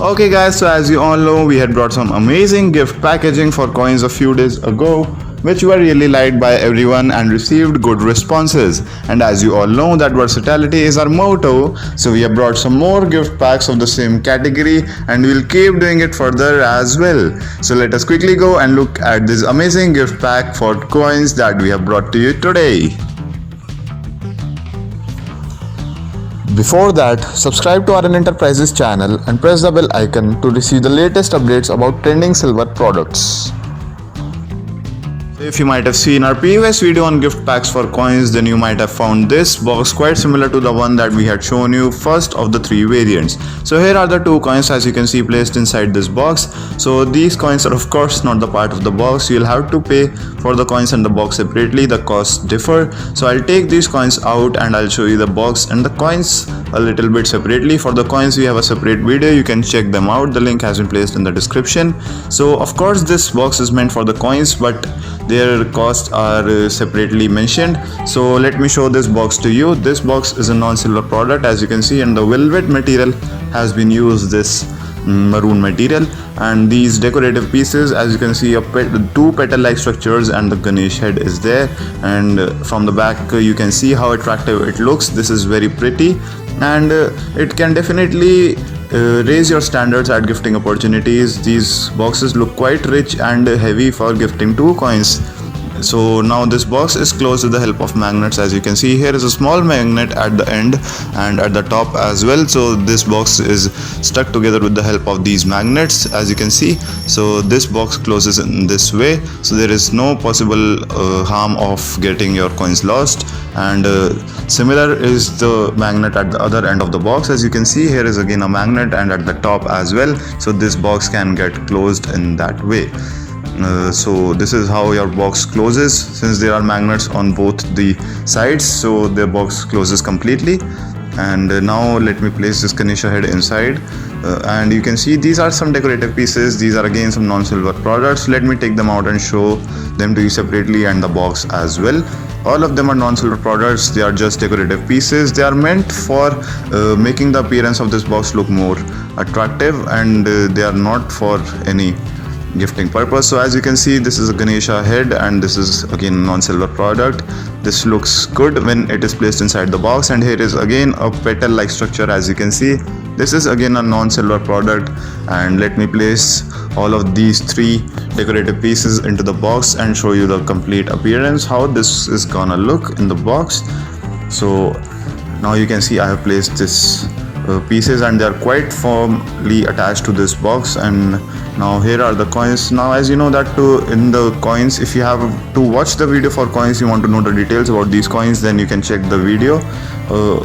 Okay guys, so as you all know, we had brought some amazing gift packaging for coins a few days ago, which were really liked by everyone and received good responses. And as you all know that versatility is our motto, so we have brought some more gift packs of the same category and we'll keep doing it further as well. So let us quickly go and look at this amazing gift pack for coins that we have brought to you today. Before that, subscribe to RN Enterprises channel and press the bell icon to receive the latest updates about trending silver products. If you might have seen our previous video on gift packs for coins, then you might have found this box quite similar to the one that we had shown you first of the three variants. So here are the two coins as you can see placed inside this box. So these coins are of course not the part of the box. You'll have to pay for the coins and the box separately. The costs differ. So I'll take these coins out and I'll show you the box and the coins a little bit separately. For the coins we have a separate video, you can check them out. The link has been placed in the description. So of course this box is meant for the coins, but their costs are separately mentioned. So let me show this box to you. This box is a non-silver product as you can see, and the velvet material has been used, this maroon material, and these decorative pieces as you can see two petal like structures and the Ganesh head is there, and from the back you can see how attractive it looks. This is very pretty and it can definitely raise your standards at gifting opportunities. These boxes look quite rich and heavy for gifting two coins. So now this box is closed with the help of magnets. As you can see, here is a small magnet at the end and at the top as well. So this box is stuck together with the help of these magnets as you can see. So this box closes in this way, so there is no possible harm of getting your coins lost. And similar is the magnet at the other end of the box. As you can see, here is again a magnet and at the top as well, so this box can get closed in that way. So this is how your box closes. Since there are magnets on both the sides, so the box closes completely. And now let me place this Ganesha head inside, and you can see these are some decorative pieces. These are again some non-silver products. Let me take them out and show them to you separately, and the box as well. All of them are non-silver products. They are just decorative pieces. They are meant for making the appearance of this box look more attractive, and they are not for any gifting purpose. So as you can see, this is a Ganesha head and this is again non-silver product. This looks good when it is placed inside the box, and here is again a petal like structure. As you can see, this is again a non-silver product. And let me place all of these three decorative pieces into the box and show you the complete appearance, how this is gonna look in the box. So now you can see I have placed this pieces and they are quite firmly attached to this box. And now here are the coins. Now as you know that in the coins, if you have to watch the video for coins, you want to know the details about these coins, then you can check the video.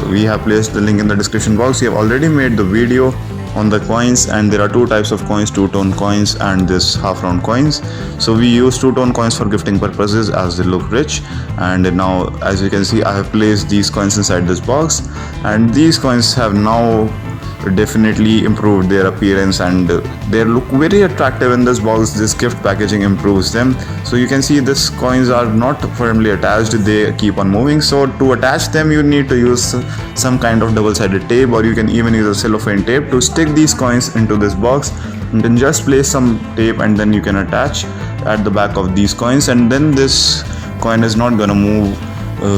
We have placed the link in the description box. We have already made the video on the coins, and there are two types of coins, two-tone coins and this half-round coins. So we use two-tone coins for gifting purposes as they look rich. And now as you can see, I have placed these coins inside this box, and these coins have now definitely improved their appearance and they look very attractive in this box. This gift packaging improves them. So you can see these coins are not firmly attached, they keep on moving. So to attach them you need to use some kind of double-sided tape, or you can even use a cellophane tape to stick these coins into this box. And then just place some tape and then you can attach at the back of these coins, and then this coin is not gonna move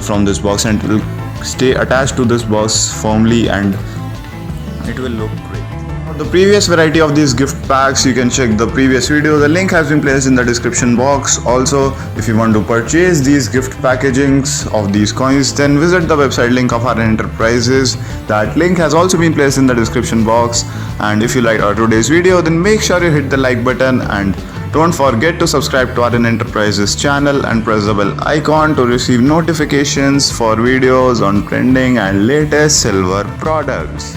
from this box, and it will stay attached to this box firmly and it will look great. For the previous variety of these gift packs, you can check the previous video. The link has been placed in the description box. Also, if you want to purchase these gift packagings of these coins, then visit the website link of RN Enterprises. That link has also been placed in the description box. And if you liked our today's video, then make sure you hit the like button and don't forget to subscribe to RN Enterprises channel and press the bell icon to receive notifications for videos on trending and latest silver products.